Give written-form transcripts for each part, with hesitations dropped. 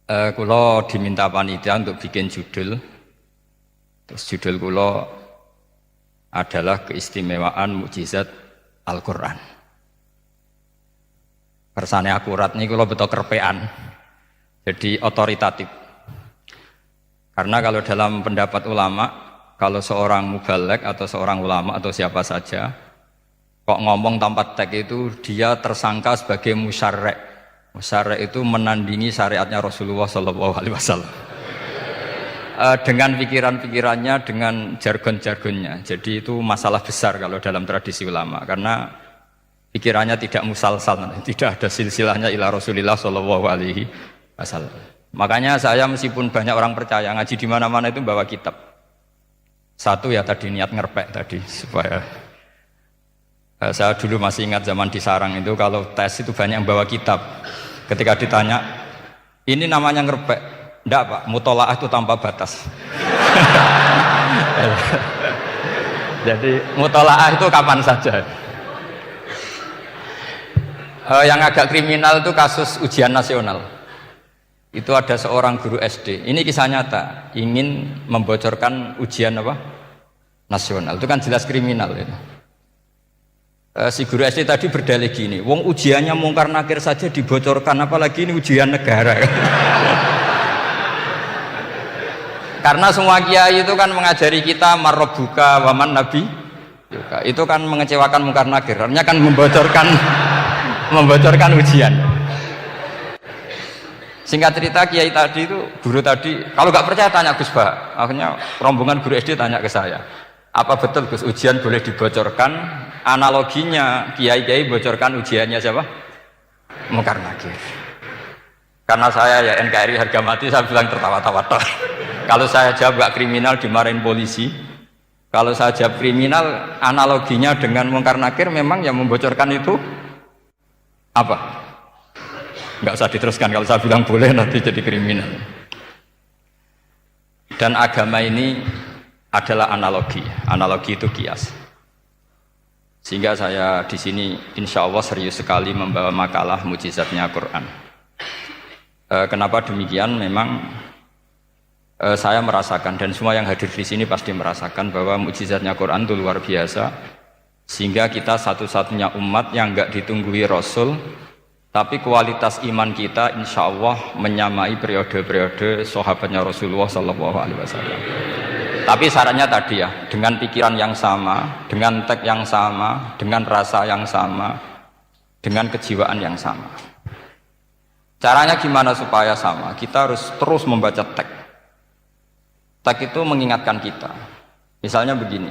Kula diminta panitia untuk bikin judul. Terus judul kula adalah keistimewaan mukjizat Al-Qur'an. Kersane akurat nih kula beto kerpean. Jadi otoritatif. Karena kalau dalam pendapat ulama, kalau seorang mubalek atau seorang ulama atau siapa saja kok ngomong tanpa teks itu dia tersangka sebagai musyarrek. Musyarrek itu menandingi syariatnya Rasulullah SAW. Dengan pikiran-pikirannya, dengan jargon-jargonnya. Jadi itu masalah besar kalau dalam tradisi ulama, karena pikirannya tidak musalsal, tidak ada silsilahnya ila Rasulillah SAW. Makanya saya meskipun banyak orang percaya ngaji di mana-mana itu bawa kitab. Satu ya tadi niat ngerpek tadi supaya saya dulu masih ingat zaman di sarang itu kalau tes itu banyak yang bawa kitab. Ketika ditanya, ini namanya ngerpek? Enggak Pak, mutolaah itu tanpa batas. Jadi mutolaah itu kapan saja. Yang agak kriminal itu kasus ujian nasional. Itu ada seorang guru SD. Ini kisah nyata, ingin membocorkan ujian apa? Nasional. Itu kan jelas kriminal itu. Si guru SD tadi berdalih gini, wong ujiannya mungkar nakir saja dibocorkan, apalagi ini ujian negara. Karena semua kiai itu kan mengajari kita marrobuka waman nabi, itu kan mengecewakan mungkar nakir, artinya kan membocorkan ujian. Singkat cerita kiai tadi itu, guru tadi, kalau nggak percaya tanya Gus Bah. Akhirnya rombongan guru SD tanya ke saya, apa betul Gus ujian boleh dibocorkan? Analoginya kiai-kiai bocorkan ujiannya siapa? Mungkar nakir. Karena saya ya NKRI harga mati, saya bilang tertawa-tawa. Kalau saya jawab gak kriminal dimarahin polisi. Kalau saya jawab kriminal, analoginya dengan mungkar nakir memang yang membocorkan itu apa? Nggak usah diteruskan, kalau saya bilang boleh nanti jadi kriminal. Dan agama ini adalah analogi itu kias. Sehingga saya di sini insya Allah serius sekali membawa makalah mukjizatnya Quran. Kenapa demikian? Memang saya merasakan dan semua yang hadir di sini pasti merasakan bahwa mukjizatnya Quran itu luar biasa. Sehingga kita satu-satunya umat yang enggak ditunggui Rasul, tapi kualitas iman kita insya Allah menyamai periode-periode sahabatnya Rasulullah SAW. Tapi syaratnya tadi ya, dengan pikiran yang sama, dengan teks yang sama, dengan rasa yang sama, dengan kejiwaan yang sama. Caranya gimana supaya sama? Kita harus terus membaca teks. Teks itu mengingatkan kita. Misalnya begini,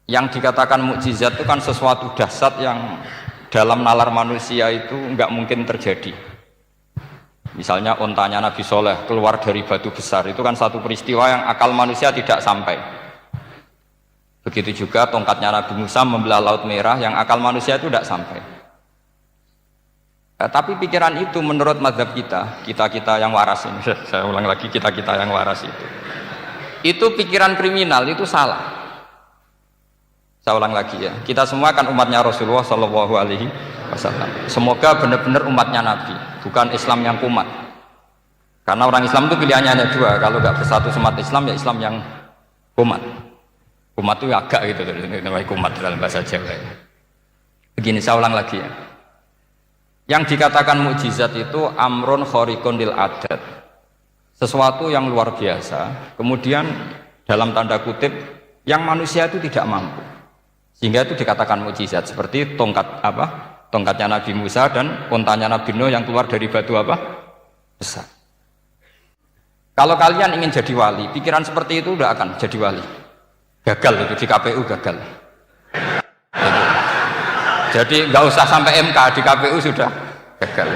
yang dikatakan mukjizat itu kan sesuatu dahsyat yang dalam nalar manusia itu nggak mungkin terjadi. Misalnya ontanya Nabi Soleh keluar dari batu besar, itu kan satu peristiwa yang akal manusia tidak sampai. Begitu juga tongkatnya Nabi Musa membelah Laut Merah, yang akal manusia itu tidak sampai. Tapi pikiran itu menurut mazhab kita yang waras ini, saya ulang lagi, kita yang waras itu pikiran kriminal, itu salah. Saya ulang lagi ya, kita semua kan umatnya Rasulullah SAW. Semoga benar-benar umatnya Nabi, bukan Islam yang kumat. Karena orang Islam itu pilihannya hanya dua, kalau nggak bersatu umat Islam ya Islam yang kumat. Kumat itu agak gitu, namanya kumat dalam bahasa Jawa. Begini, saya ulang lagi ya. Yang dikatakan mukjizat itu amrun khariqun lil adat, sesuatu yang luar biasa. Kemudian dalam tanda kutip yang manusia itu tidak mampu, sehingga itu dikatakan mukjizat. Seperti tongkatnya Nabi Musa dan ontanya Nabi Nuh yang keluar dari batu besar. Kalau kalian ingin jadi wali, pikiran seperti itu udah akan jadi wali. Gagal itu di KPU, gagal. Jadi nggak usah sampai MK, di KPU sudah gagal.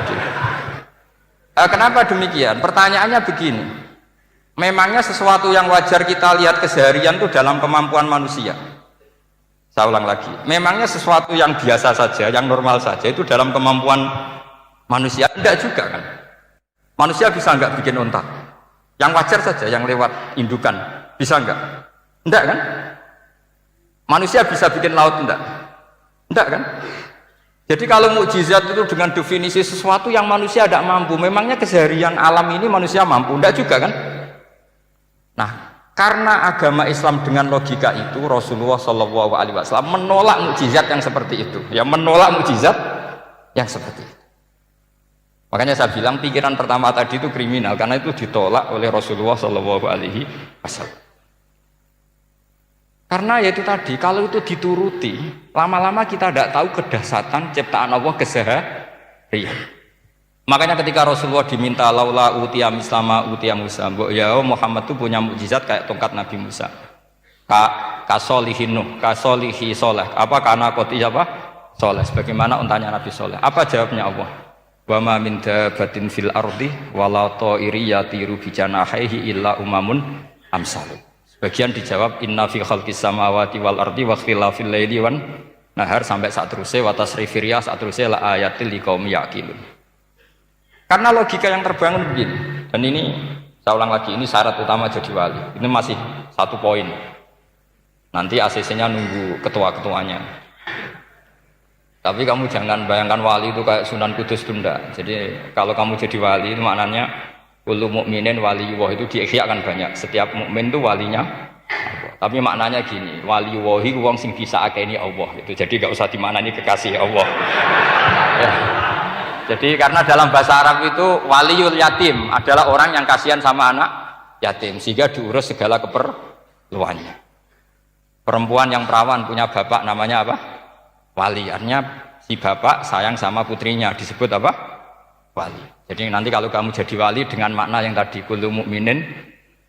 Kenapa demikian? Pertanyaannya begini, memangnya sesuatu yang wajar kita lihat keseharian itu dalam kemampuan manusia? Saya ulang lagi, memangnya sesuatu yang biasa saja, yang normal saja itu dalam kemampuan manusia? Enggak juga kan? Manusia bisa enggak bikin unta? Yang wajar saja, yang lewat indukan, bisa enggak? Enggak kan? Manusia bisa bikin laut enggak? Enggak kan? Jadi kalau mukjizat itu dengan definisi sesuatu yang manusia tidak mampu, memangnya keseharian alam ini manusia mampu? Tidak juga kan? Nah, karena agama Islam dengan logika itu, Rasulullah SAW menolak mukjizat yang seperti itu. Ya, menolak mukjizat yang seperti itu. Makanya saya bilang pikiran pertama tadi itu kriminal, karena itu ditolak oleh Rasulullah SAW. Karena ya itu tadi, kalau itu dituruti, lama-lama kita tidak tahu kedahsyatan ciptaan Allah keseharian. Makanya ketika Rasulullah diminta laula utiya mislama utiya Musa, ya Muhammad itu punya mukjizat kayak tongkat Nabi Musa. Kasolihi Nuh, kasolihi Soleh, apa karena koti apa? Soleh, sebagaimana untanya Nabi Soleh. Apa jawabnya Allah? Wa ma min dabatin fil ardi wala ta'iri yatiru bi janahihi illa umamun amsalu. Sebagian dijawab inna fi khalqis samawati wal ardi wa ikhtilafil laili wan nahar sampai saat terusnya wa tasrifir riyah saat terusnya la ayatil liqaumi yaqilun. Karena logika yang terbangun begini. Dan ini saya ulang lagi, ini syarat utama jadi wali. Ini masih satu poin. Nanti ACC-nya nunggu ketua-ketuanya. Tapi kamu jangan bayangkan wali itu kayak Sunan Kudus tunda. Jadi kalau kamu jadi wali itu maknanya kullu mukminin waliyullah itu diikhyakan banyak. Setiap mukmin itu walinya Allah. Tapi maknanya gini, waliyullahi wong sing bisa akeni Allah itu. Jadi enggak usah dimaknani kekasih Allah. Ya. Jadi karena dalam bahasa Arab itu waliyul yatim adalah orang yang kasihan sama anak yatim sehingga diurus segala keperluannya. Perempuan yang perawan punya bapak namanya apa? Wali, artinya si bapak sayang sama putrinya disebut apa? Wali. Jadi nanti kalau kamu jadi wali dengan makna yang tadi kullu mukminin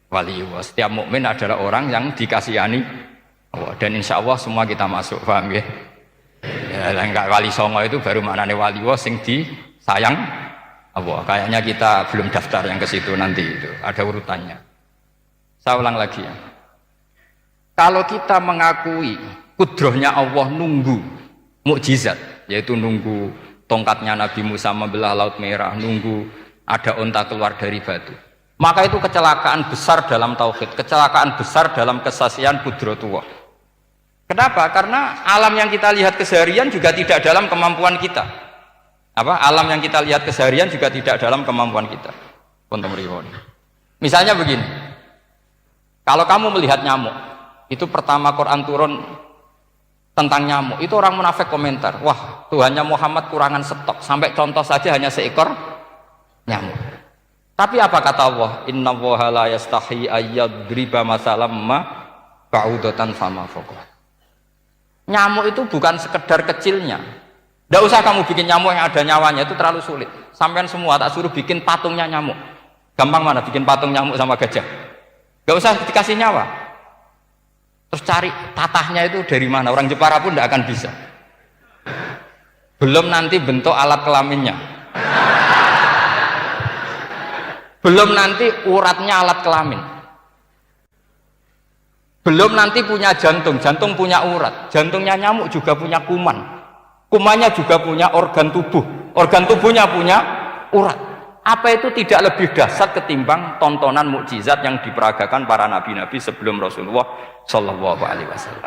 waliyullah. Setiap mukmin adalah orang yang dikasihani Allah. Dan insya Allah semua kita masuk, paham ya? Ya, enggak wali songo itu baru maknanya waliyullah sing disayang Allah. Kayaknya kita belum daftar yang ke situ nanti itu. Ada urutannya. Saya ulang lagi ya. Kalau kita mengakui kudrohnya Allah nunggu mukjizat, yaitu nunggu tongkatnya Nabi Musa membelah Laut Merah, nunggu ada unta keluar dari batu, maka itu kecelakaan besar dalam tauhid, kecelakaan besar dalam kesaksian kudratullah. Kenapa? Karena alam yang kita lihat keseharian juga tidak dalam kemampuan kita. Alam yang kita lihat keseharian juga tidak dalam kemampuan kita. Misalnya begini, kalau kamu melihat nyamuk, itu pertama Quran turun tentang nyamuk, itu orang munafik komentar, wah Tuhannya Muhammad kurangan stok, sampai contoh saja hanya seekor nyamuk. Tapi apa kata Allah? Inna woha la yastahi ayyadriba masalam ma ba'udatan fama fokoh. Nyamuk itu bukan sekedar kecilnya. Tidak usah kamu bikin nyamuk yang ada nyawanya, itu terlalu sulit. Sampai semua tak suruh bikin patungnya nyamuk. Gampang mana bikin patung nyamuk sama gajah? Tidak usah dikasih nyawa. Terus cari tatahnya itu dari mana, orang Jepara pun tidak akan bisa. Belum nanti bentuk alat kelaminnya, belum nanti uratnya alat kelamin, belum nanti punya jantung, jantung punya urat, jantungnya nyamuk juga punya kuman, kumannya juga punya organ tubuh, organ tubuhnya punya urat. Apa itu tidak lebih dahsyat ketimbang tontonan mukjizat yang diperagakan para nabi-nabi sebelum Rasulullah Shallallahu Alaihi Wasallam?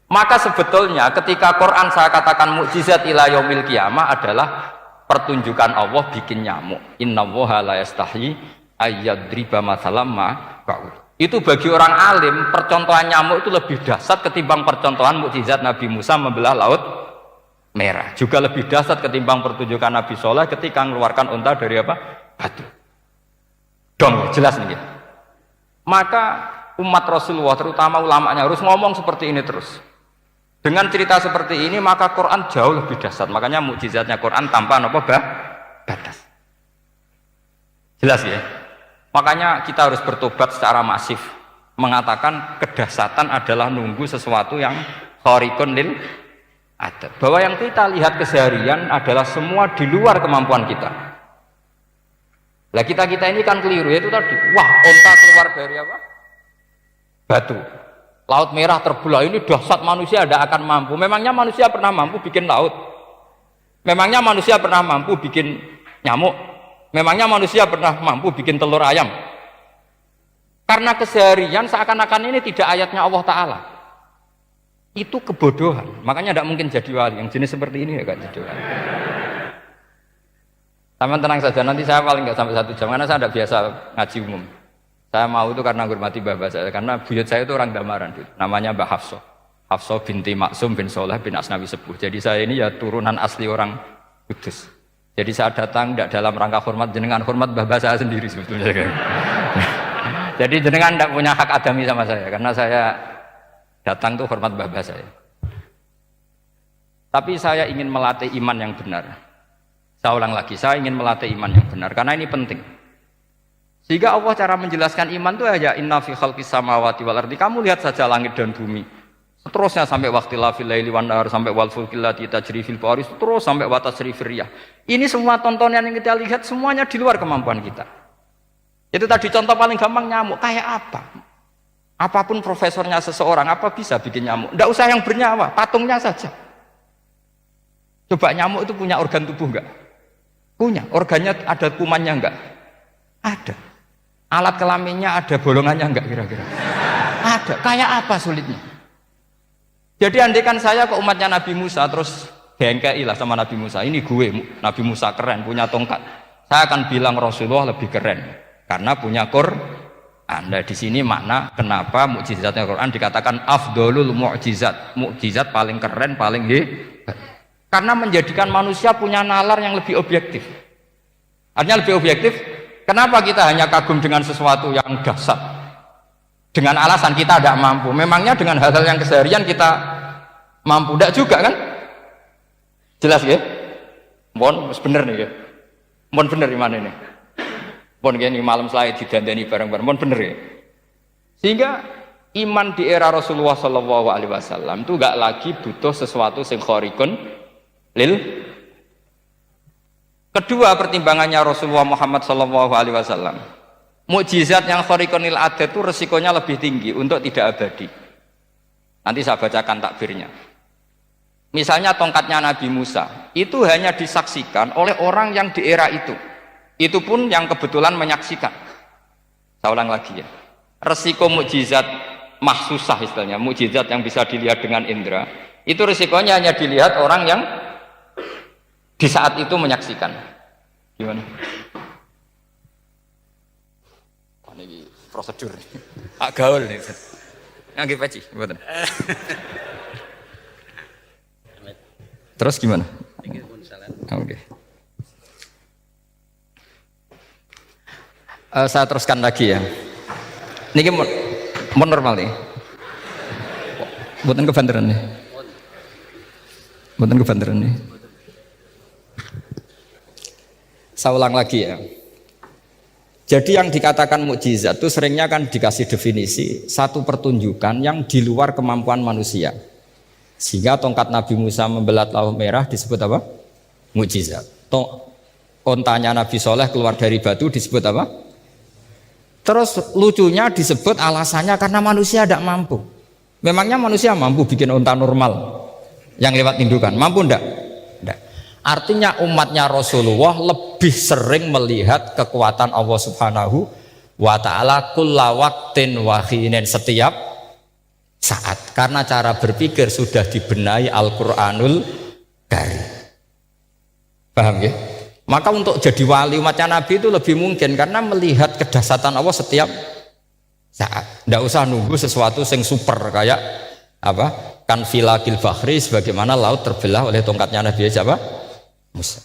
Maka sebetulnya ketika Quran saya katakan mukjizat ila yaumil qiyamah adalah pertunjukan Allah bikin nyamuk. Inna woha la yastahi ayyadriba masalam ma ba'ud. Itu bagi orang alim percontohan nyamuk itu lebih dahsyat ketimbang percontohan mukjizat Nabi Musa membelah Laut Merah, juga lebih dahsyat ketimbang pertunjukan Nabi Soleh ketika mengeluarkan unta dari apa? Batu. Dong, jelas nih. Maka umat Rasulullah, terutama ulamanya harus ngomong seperti ini terus. Dengan cerita seperti ini, maka Quran jauh lebih dahsyat. Makanya mukjizatnya Quran tanpa apa? Batas. Jelas ya. Makanya kita harus bertobat secara masif, mengatakan kedahsyatan adalah nunggu sesuatu yang khariqun lil ada, bahwa yang kita lihat keseharian adalah semua di luar kemampuan kita. Lah kita ini kan keliru, itu tadi, wah onta keluar dari apa? Batu. Laut Merah terbelah, ini dahsyat, manusia tidak akan mampu. Memangnya manusia pernah mampu bikin laut? Memangnya manusia pernah mampu bikin nyamuk? Memangnya manusia pernah mampu bikin telur ayam? Karena keseharian seakan-akan ini tidak ayatnya Allah Ta'ala. Itu kebodohan. Makanya tidak mungkin jadi wali. Yang jenis seperti ini ya gak jadi wali. Sama tenang saja, nanti saya paling nggak sampai 1 jam karena saya tidak biasa ngaji umum. Saya mau itu karena hormati bapak saya, karena buyut saya itu orang Damaran, namanya Mbah Hafsah. Hafsah binti Maksum bin Soleh bin Asnawi Sepuh. Jadi saya ini ya turunan asli orang Kudus. Jadi saya datang tidak dalam rangka hormat jenengan, hormat bapak saya sendiri sebetulnya. Jadi jenengan tidak punya hak adami sama saya, karena saya datang tuh hormat bapak saya. Tapi saya ingin melatih iman yang benar. Saya ulang lagi, saya ingin melatih iman yang benar karena ini penting. Sehingga Allah cara menjelaskan iman itu aja inna fi khalqis samawati wal ardi. Kamu lihat saja langit dan bumi. Seterusnya sampai waqtilafil laili wan nahar sampai wal fulkil lati tajri fil bahri terus sampai wa tasrifir riyah. Ini semua tontonan yang kita lihat semuanya di luar kemampuan kita. Itu tadi contoh paling gampang nyamuk. Kayak apa? Apapun profesornya seseorang, apa bisa bikin nyamuk? Tidak usah yang bernyawa, patungnya saja. Coba nyamuk itu punya organ tubuh enggak? Punya. Organnya ada kumannya enggak? Ada. Alat kelaminnya ada bolongannya enggak kira-kira? Ada. Kayak apa sulitnya? Jadi andaikan saya ke umatnya Nabi Musa terus bengkei lah sama Nabi Musa. Ini gue, Nabi Musa keren, punya tongkat. Saya akan bilang Rasulullah lebih keren karena punya Quran. Nah di sini makna kenapa mukjizatnya Quran dikatakan afdolul mukjizat. Mukjizat paling keren, paling hebat. Karena menjadikan manusia punya nalar yang lebih objektif. Artinya lebih objektif, kenapa kita hanya kagum dengan sesuatu yang dahsyat? Dengan alasan kita tidak mampu. Memangnya dengan hal-hal yang keseharian kita mampu? Tidak juga kan? Jelas ya? Mohon bener nih ya? Mohon bener gimana ini? Mohon gini malam selai didandani bareng-bareng. Mohon bener ya? Sehingga iman di era Rasulullah SAW itu gak lagi butuh sesuatu yang khariqun lil. Kedua pertimbangannya Rasulullah Muhammad SAW, mukjizat yang khariqun lil adat itu resikonya lebih tinggi untuk tidak abadi. Nanti saya bacakan takbirnya. Misalnya tongkatnya Nabi Musa itu hanya disaksikan oleh orang yang di era itu pun yang kebetulan menyaksikan. Saya ulang lagi ya, resiko mukjizat mahsusah istilahnya, mukjizat yang bisa dilihat dengan indera, itu resikonya hanya dilihat orang yang di saat itu menyaksikan. Gimana? Oh, ini prosedur. Pak gaul nih. Nggih peci, mboten. Terus gimana? Oke. Saya teruskan lagi ya. Niki mau normal nih. Mboten kebanteran nih. Mboten kebanteran nih. Saya ulang lagi ya. Jadi yang dikatakan mukjizat itu seringnya kan dikasih definisi satu pertunjukan yang di luar kemampuan manusia. Sehingga tongkat Nabi Musa membelat laut merah disebut apa? Mukjizat. Ontanya Nabi Soleh keluar dari batu disebut apa? Terus lucunya disebut alasannya karena manusia tidak mampu. Memangnya manusia mampu bikin onta normal yang lewat indukan? Mampu enggak? Enggak. Artinya umatnya Rasulullah lebih sering melihat kekuatan Allah Subhanahu wa ta'ala kulla waqtin wa khinin, setiap saat, karena cara berpikir sudah dibenahi Al-Qur'anul Karim. Paham ya? Maka untuk jadi wali umatnya Nabi itu lebih mungkin karena melihat kedahsyatan Allah setiap saat. Tidak usah nunggu sesuatu yang super kayak apa? Kan filakil bahri, sebagaimana laut terbelah oleh tongkatnya Nabi siapa? Musa.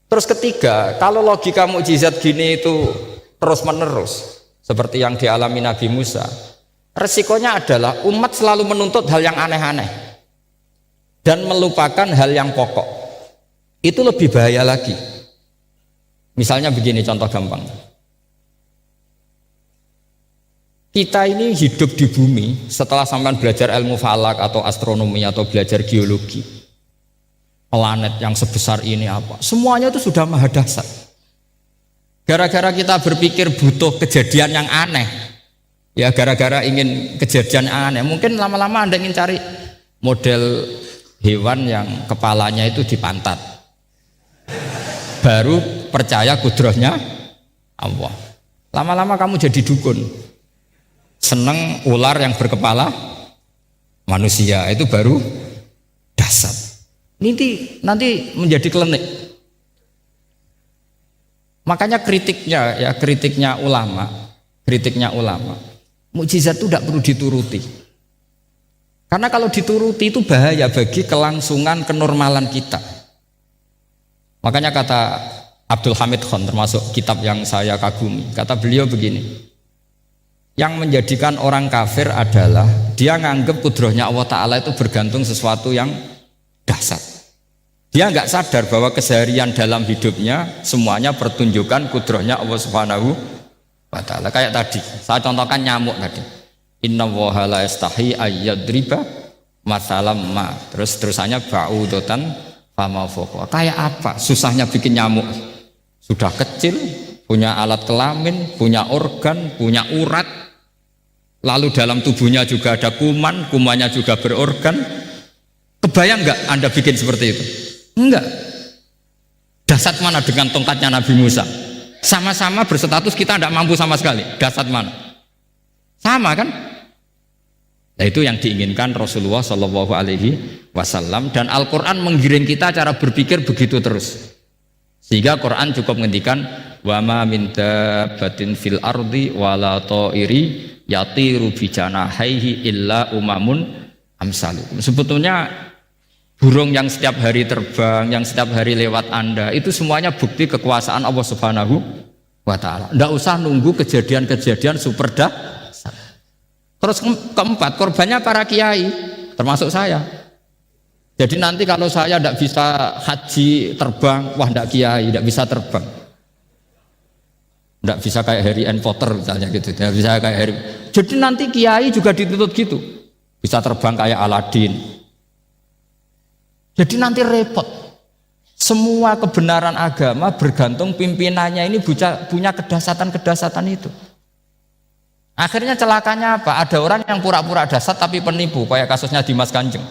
Terus ketiga, kalau logika mukjizat gini itu terus menerus seperti yang dialami Nabi Musa, resikonya adalah umat selalu menuntut hal yang aneh-aneh dan melupakan hal yang pokok. Itu lebih bahaya lagi. Misalnya begini contoh gampang. Kita ini hidup di bumi setelah sampean belajar ilmu falak atau astronomi atau belajar geologi. Planet yang sebesar ini apa? Semuanya itu sudah maha dahsyat. Gara-gara kita berpikir butuh kejadian yang aneh, ya gara-gara ingin kejadian yang aneh, mungkin lama-lama Anda ingin cari model hewan yang kepalanya itu di pantat, baru percaya kudrahnya Allah. Lama-lama kamu jadi dukun, seneng ular yang berkepala manusia itu baru dasar. Nanti menjadi klinik. Makanya kritiknya ulama, mukjizat itu tidak perlu dituruti. Karena kalau dituruti itu bahaya bagi kelangsungan kenormalan kita. Makanya kata Abdul Hamid Khan, termasuk kitab yang saya kagumi, kata beliau begini, yang menjadikan orang kafir adalah dia nganggep kudrohnya Allah Ta'ala itu bergantung sesuatu yang dasar. Dia nggak sadar bahwa keseharian dalam hidupnya semuanya pertunjukan kudrohnya Allah Subhanahu wa Ta'ala. Kayak tadi, saya contohkan nyamuk tadi. Inna woha la yastahi ayyadriba masalam ma. Terus terusannya ba'udotan fama foko. Kayak apa susahnya bikin nyamuk? Sudah kecil, punya alat kelamin, punya organ, punya urat, lalu dalam tubuhnya juga ada kuman, kumannya juga berorgan. Kebayang nggak Anda bikin seperti itu? Enggak. Dasar mana dengan tongkatnya Nabi Musa? Sama-sama berstatus kita tidak mampu sama sekali. Dasar mana? Sama kan? Nah, itu yang diinginkan Rasulullah Shallallahu Alaihi Wasallam, dan Al-Quran menggiring kita cara berpikir begitu terus. Sehingga Quran cukup menghentikan wa ma min dabbatin fil ardi wala ta'iri yatiru bi janahaihi illa umamun amsalukum. Sebetulnya burung yang setiap hari terbang, yang setiap hari lewat Anda, itu semuanya bukti kekuasaan Allah Subhanahu wa Ta'ala. Tidak usah nunggu kejadian-kejadian super dahsyat. Terus keempat, korbannya para kiai, termasuk saya. Jadi nanti kalau saya tidak bisa haji terbang, wah tidak kiai, tidak bisa terbang. Tidak bisa kayak Harry and Potter misalnya gitu, tidak bisa kayak Harry. Jadi nanti kiai juga dituntut gitu, bisa terbang kayak Aladin. Jadi nanti repot. Semua kebenaran agama bergantung pimpinannya ini punya kedasatan-kedasatan itu. Akhirnya celakanya apa? Ada orang yang pura-pura dasar tapi penipu, kayak kasusnya Dimas Kanjeng.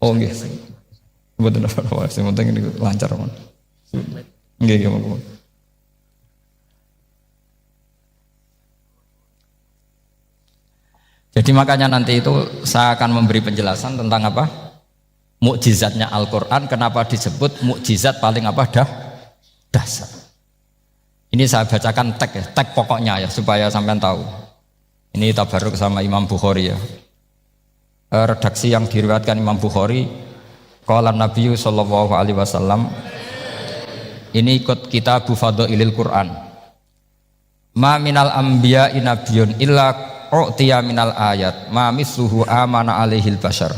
Oh nggih. Mboten apa-apa, sing penting ini lancar mon. Nggih nggih. Jadi makanya nanti itu saya akan memberi penjelasan tentang apa? Mukjizatnya Al-Quran, kenapa disebut mukjizat paling apa? Dasar. Ini saya bacakan tag pokoknya ya, supaya sampean tahu. Ini tabaruk sama Imam Bukhari ya. Redaksi yang diriwayatkan Imam Bukhari, qala Nabi sallallahu alaihi wasallam, ini ikut kitab Fadhailil Quran. Ma minal anbiya'i nabiyyun illa u'tiya minal ayat ma misluhu amana alaihil bashar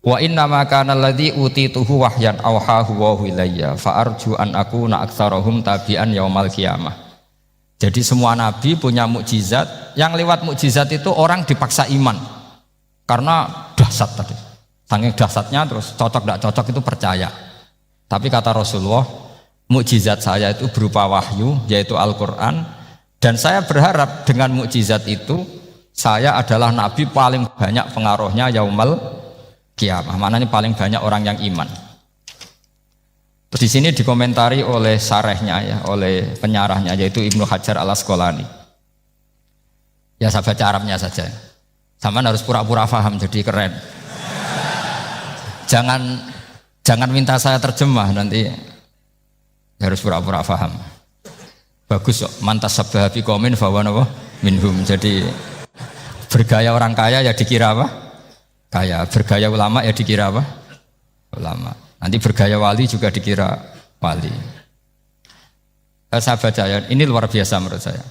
wa inna ma kana alladhi utituhu wahyan awhahu wa ilayya fa arju an akuna aktsarahum tabi'an yaumal qiyamah. Jadi semua nabi punya mukjizat, yang lewat mukjizat itu orang dipaksa iman karena dahsyat tadi, saking dahsyatnya terus cocok tidak cocok itu percaya. Tapi kata Rasulullah, mukjizat saya itu berupa wahyu, yaitu Al-Quran. Dan saya berharap dengan mukjizat itu saya adalah nabi paling banyak pengaruhnya yaumal qiyamah. Maknanya paling banyak orang yang iman. Terus di sini dikomentari oleh syarehnya ya, oleh penyarahnya yaitu Ibnu Hajar Al-Asqalani. Ya saya baca Arabnya saja. Sama harus pura-pura paham jadi keren. Jangan minta saya terjemah, nanti harus pura-pura paham. Bagus kok, mantas sabahabi komen fawana minhum. Jadi bergaya orang kaya ya dikira apa? Kaya. Bergaya ulama ya dikira apa? Ulama. Nanti bergaya wali juga dikira wali. Saya baca ya, ini luar biasa menurut saya.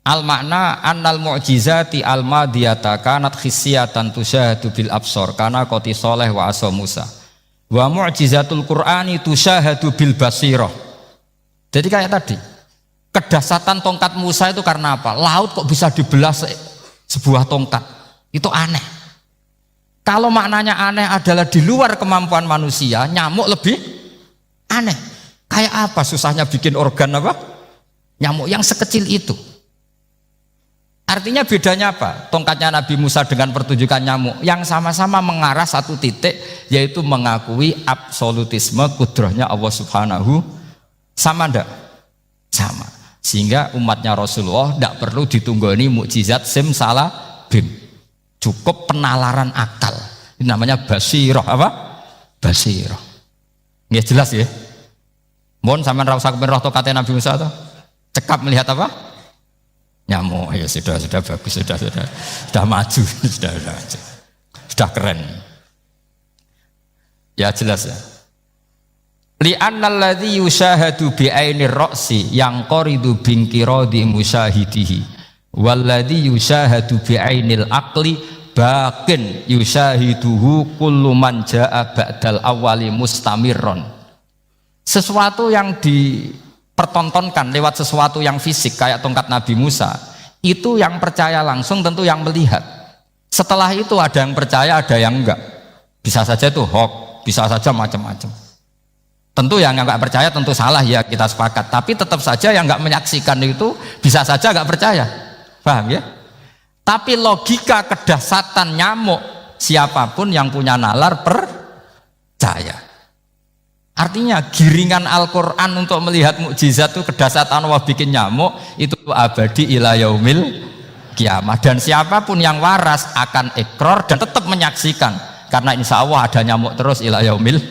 Al makna annal mu'jizati al madiyata kanat khissiyatan tusyahadu bil absor kana qoti soleh wa asa Musa. Wa mu'jizatul Qur'ani tusyahadu bil basirah. Jadi kayak tadi, kedasatan tongkat Musa itu karena apa? Laut kok bisa dibelah sebuah tongkat? Itu aneh. Kalau maknanya aneh adalah di luar kemampuan manusia, nyamuk lebih aneh. Kayak apa susahnya bikin organ apa? Nyamuk yang sekecil itu. Artinya bedanya apa? Tongkatnya Nabi Musa dengan pertunjukan nyamuk yang sama-sama mengarah satu titik, yaitu mengakui absolutisme kudrahnya Allah Subhanahu. Sama ndak? Sama. Sehingga umatnya Rasulullah tidak perlu ditunggoni mukjizat simsalabim. Cukup penalaran akal. Ini namanya basirah apa? Basirah. Nggih jelas ya. Mohon sampean ra usah kepen roh tokate Nabi Musa to. Cekap melihat apa? Nyamuk. Ya sudah bagus, sudah maju, sudah keren. Ya jelas ya. Li'annal ladzi yushahadu bi ainir ra'si yang qaridu binqiradi musyahidihi walladzi yushahadu bi ainil aqli baqin yushahiduhu kullu man jaa ba'dal awwali mustamirron. Sesuatu yang dipertontonkan lewat sesuatu yang fisik kayak tongkat Nabi Musa, itu yang percaya langsung tentu yang melihat. Setelah itu ada yang percaya, ada yang enggak. Bisa saja itu hoax, bisa saja macam-macam. Tentu yang nggak percaya tentu salah ya, kita sepakat. Tapi tetap saja yang nggak menyaksikan itu bisa saja nggak percaya, paham ya? Tapi logika kedahsyatan nyamuk, siapapun yang punya nalar percaya. Artinya giringan Al-Quran untuk melihat mukjizat itu kedahsyatan Allah bikin nyamuk itu abadi ila yaumil kiamah. Dan siapapun yang waras akan ikrar dan tetap menyaksikan, karena insya Allah ada nyamuk terus ila yaumil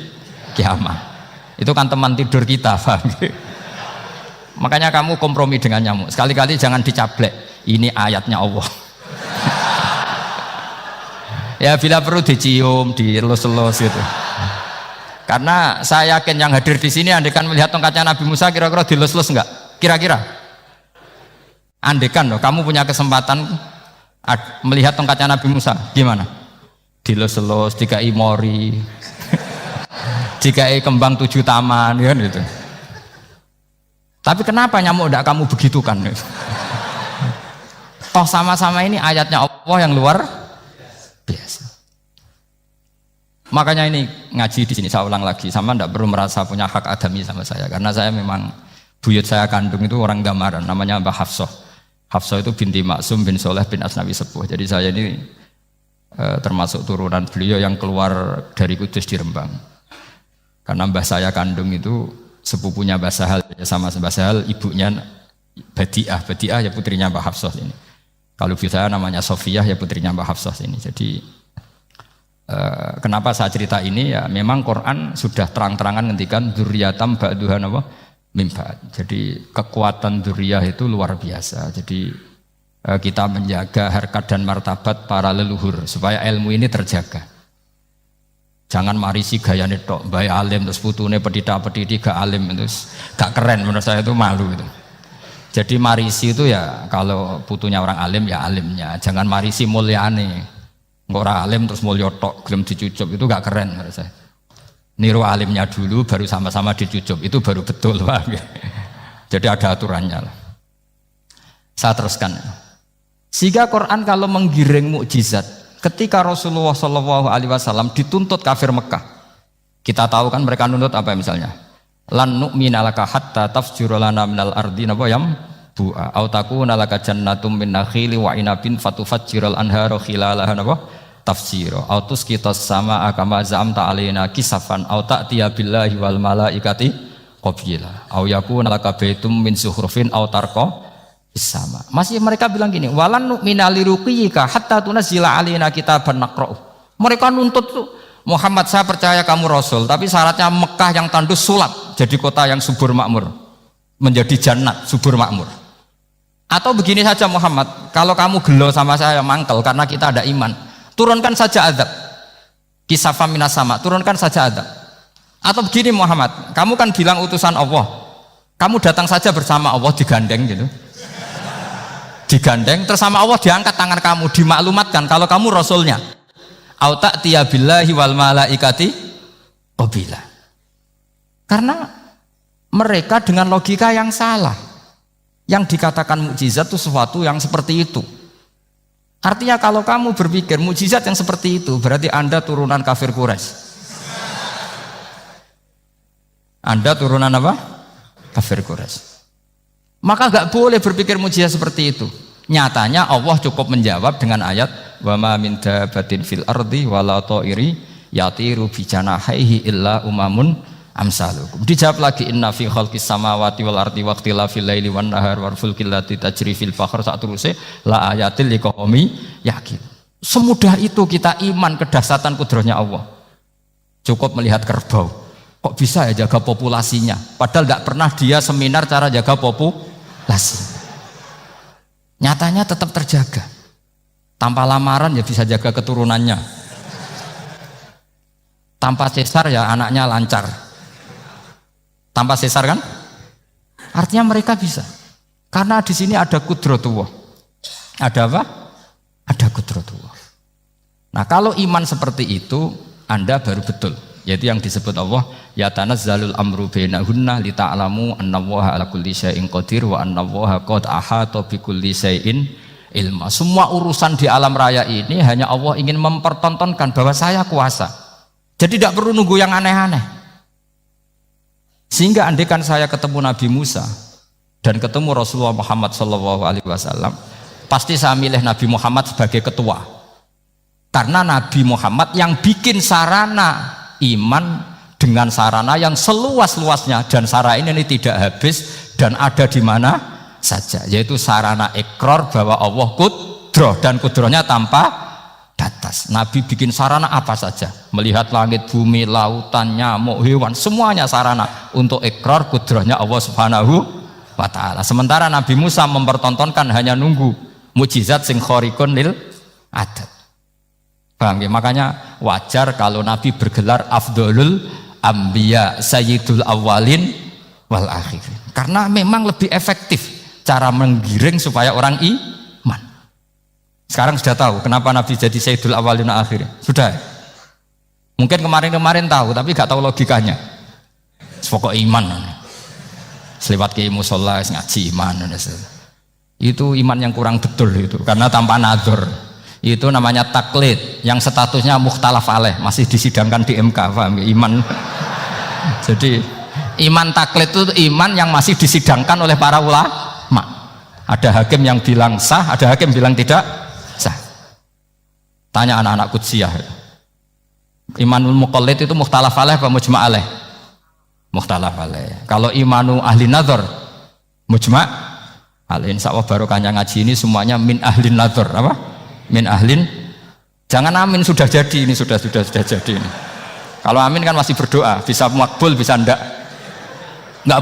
kiamah. Itu kan teman tidur kita, paham? Makanya kamu kompromi dengan nyamuk. Sekali-kali jangan dicablek. Ini ayatnya Allah. Ya bila perlu dicium, dielus-elus gitu. Karena saya yakin yang hadir di sini andekan melihat tongkatnya Nabi Musa kira-kira dilus-elus enggak? Kira-kira? Andekan loh, kamu punya kesempatan melihat tongkatnya Nabi Musa, gimana? Dilus-elus, dikai mori. Jika kembang 7 taman kan gitu. Tapi kenapa nyamuk tidak kamu begitukan? Toh sama-sama ini ayatnya Allah yang luar biasa. Makanya ini ngaji di sini saya ulang lagi, sama tidak perlu merasa punya hak adami sama saya, karena saya memang buyut saya kandung itu orang Gamaran, namanya Mbah Hafsah. Hafsah itu binti Maksum bin Soleh bin Asnawi Sepuh. Jadi saya ini termasuk turunan beliau yang keluar dari Kudus di Rembang. Karena mbah saya kandung itu sepupunya Mbah Sahal, sama Mbah Sahal ibunya Badiah ya putrinya Mbah Hafsah ini. Kalau ibu saya namanya Sofiyah ya putrinya Mbah Hafsah ini. Jadi kenapa saya cerita ini ya, memang Quran sudah terang-terangan ngendikan dzurriyatam ba'duha apa mimba. Jadi kekuatan dzurriyah itu luar biasa. Jadi kita menjaga harkat dan martabat para leluhur supaya ilmu ini terjaga. Jangan marisi gaya tok, baik alim terus putune pedita-pediti gak alim terus gak keren, menurut saya itu malu gitu. Jadi marisi itu ya kalau putunya orang alim ya alimnya, jangan marisi mulyane. Engko ora alim terus mulya tok gelem dicucup itu gak keren menurut saya. Niru alimnya dulu baru sama-sama dicucup itu baru betul, Pak. Jadi ada aturannya lah. Saya teruskan. Sehingga Quran kalau menggiring mukjizat ketika Rasulullah SAW dituntut kafir Mekah, kita tahu kan mereka nuntut apa misalnya? Lan nu'mina laka hatta tafjura lana minal ardi nabiyam bu'a au takuna laka jannatum min nakhili wa inabin fatufajjiral anhara khilalaha napa tafsira au tusqitas samaa kama za'amta alaina kisafan au ta'tiya billahi wal malaikati qabila au yakuna laka baitum min zuhrufin au tarqa sama. Masih mereka bilang gini, walan nu'mina liruqiyika hatta tunazzila alaina kitaban naqra'u. Mereka nuntut tuh, Muhammad saya percaya kamu rasul, tapi syaratnya Mekah yang tandus sulap jadi kota yang subur makmur, menjadi jannat subur makmur. Atau begini saja Muhammad, kalau kamu gelo sama saya mangkel karena kita ada iman, turunkan saja azab. Kisafam minas sama, turunkan saja azab. Atau begini Muhammad, kamu kan bilang utusan Allah, kamu datang saja bersama Allah digandeng gitu. Digandeng terus sama Allah diangkat tangan kamu, dimaklumatkan kalau kamu rasulnya. Au ta'tiya billahi wal malaikati qabila. Karena mereka dengan logika yang salah. Yang dikatakan mukjizat itu sesuatu yang seperti itu. Artinya kalau kamu berpikir mukjizat yang seperti itu berarti Anda turunan kafir Quraisy. Anda turunan apa? Kafir Quraisy. Maka nggak boleh berpikir mukjizat seperti itu. Nyatanya Allah cukup menjawab dengan ayat wa ma min dabatin fil ardi wala ta'iri yatiru bi janahihi illa umamun amsalukum. Dijawab lagi inna fi khalqis samawati wal ardi wa ikhtilafil laili wan nahar wal fulkil lati tajri fil bahr sak teruse la ayatil liqaumi yaqin. Semudah itu kita iman kedahsyatan kudrahnya Allah. Cukup melihat kerbau. Kok bisa ya jaga populasinya? Padahal tidak pernah dia seminar cara jaga populasi. Nyatanya tetap terjaga. Tanpa lamaran ya bisa jaga keturunannya. Tanpa sesar ya anaknya lancar. Tanpa sesar kan? Artinya mereka bisa. Karena di sini ada kudratullah. Ada apa? Ada kudratullah. Nah, kalau iman seperti itu, Anda baru betul. Yaitu yang disebut Allah, ya tanazzalul amru bainahunna li ta'lamu annallaha ala kulli syai'in qadir wa annallaha qad ahata bi kulli syai'in ilma. Semua urusan di alam raya ini hanya Allah ingin mempertontonkan bahwa saya kuasa. Jadi tidak perlu nunggu yang aneh-aneh. Sehingga andaikan saya ketemu Nabi Musa dan ketemu Rasulullah Muhammad SAW, pasti saya milih Nabi Muhammad sebagai ketua. Karena Nabi Muhammad yang bikin sarana iman dengan sarana yang seluas-luasnya, dan sarana ini tidak habis dan ada di mana saja, yaitu sarana ikrar bahwa Allah kudroh dan kudrohnya tanpa batas. Nabi bikin sarana apa saja, melihat langit, bumi, lautan, nyamuk, hewan, semuanya sarana untuk ikrar kudrohnya Allah Subhanahu wa ta'ala. Sementara Nabi Musa mempertontonkan hanya nunggu mukjizat sing khariqun lil adat. Paham ya? Makanya wajar kalau Nabi bergelar Afdolul Ambiya Sayyidul Awalin wal Akhirin. Karena memang lebih efektif cara menggiring supaya orang iman. Sekarang sudah tahu kenapa Nabi jadi Sayyidul Awalin wal Akhirin? Sudah. Mungkin kemarin-kemarin tahu tapi gak tahu logikanya. Pokok iman. Selewat ke musola ngaji iman. Itu iman yang kurang betul itu. Karena tanpa nadzur. Itu namanya taklid yang statusnya mukhtalaf alaih, masih disidangkan di MK, paham ya? Iman. Jadi iman taklid itu iman yang masih disidangkan oleh para ulama. Ada hakim yang bilang sah, ada hakim bilang tidak sah. Tanya anak-anak Qudsiyah. Imanul muqallid itu mukhtalaf alaih apa mujma' alaih? Mukhtalaf alaih. Kalau imanu ahli nadzar mujma' alaih. Insyaallah barokahnya ngaji ini semuanya min ahli nadzar, apa? Min ahlin, jangan amin sudah jadi, ini sudah jadi ini. Kalau amin kan masih berdoa, bisa makbul bisa ndak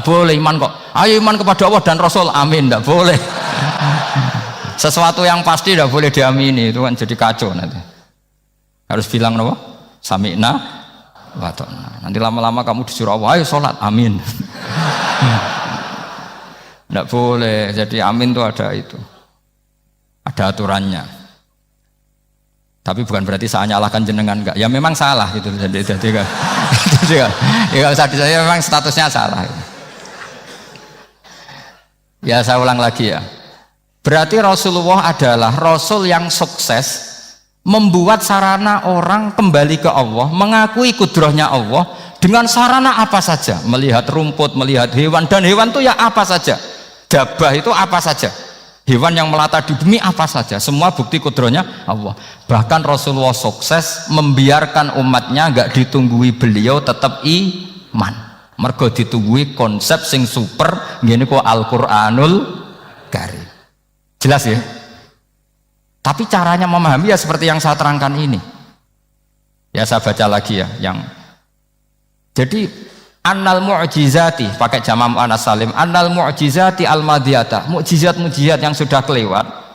boleh iman kok. Ayo iman kepada Allah dan Rasul, amin, ndak boleh. Sesuatu yang pasti ndak boleh diamini, itu kan jadi kacau nanti. Harus bilang apa? Sami'na wa ta'na. Nanti lama-lama kamu disuruh Allah, ayo sholat, amin. Ndak boleh. Jadi amin itu ada aturannya. Tapi bukan berarti saya nyalahkan jenengan, enggak. Ya memang salah gitu. Jadi kan. Ya usah saya memang statusnya salah. Ya saya ulang lagi ya. Berarti Rasulullah adalah Rasul yang sukses membuat sarana orang kembali ke Allah, mengakui kudrohnya Allah dengan sarana apa saja. Melihat rumput, melihat hewan, dan hewan itu ya apa saja. Dabah itu apa saja. Hewan yang melata di bumi apa saja, semua bukti kudrohnya Allah. Bahkan Rasulullah sukses membiarkan umatnya nggak ditunggui beliau tetap iman. Mergo ditunggui konsep sing super, gini kok Al-Quranul Karim. Jelas ya? Tapi caranya memahami ya seperti yang saya terangkan ini. Ya saya baca lagi ya. Jadi annal mu'jizati, pakai jama' mu'annas salim, annal mu'jizati al-madiyata, mukjizat-mukjizat yang sudah kelewat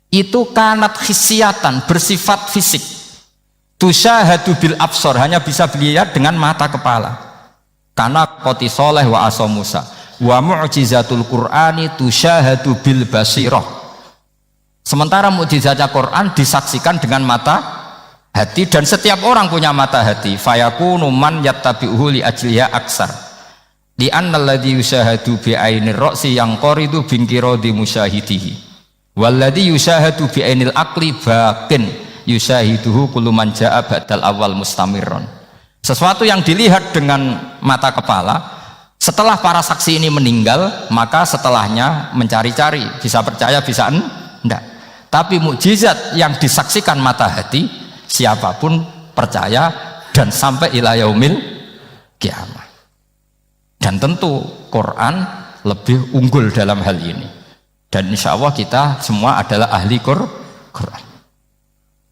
itu kanat khisiatan, bersifat fisik, tusyahadu bil absor, hanya bisa dilihat dengan mata kepala, karena qoti soleh wa aso Musa, wa mu'jizatul Qur'ani tusyahadu bil basirah. Sementara mukjizatnya Quran disaksikan dengan mata hati, dan setiap orang punya mata hati. Fayakunu man yattabi'uhu li ajliha aksar li annal ladzi yusyahadu bi ainir ra'si yang qaridu bingkiradi musyahidihi walladzi yusyahadu bi ainil aqli baqin yusyahiduhu kullu man jaa ba'dal awal mustamirron. Sesuatu yang dilihat dengan mata kepala, setelah para saksi ini meninggal, maka setelahnya mencari-cari, bisa percaya bisa enggak. Tapi mukjizat yang disaksikan mata hati, siapapun percaya dan sampai ila yaumil kiamat. Dan tentu Quran lebih unggul dalam hal ini. Dan insya Allah kita semua adalah ahli Quran.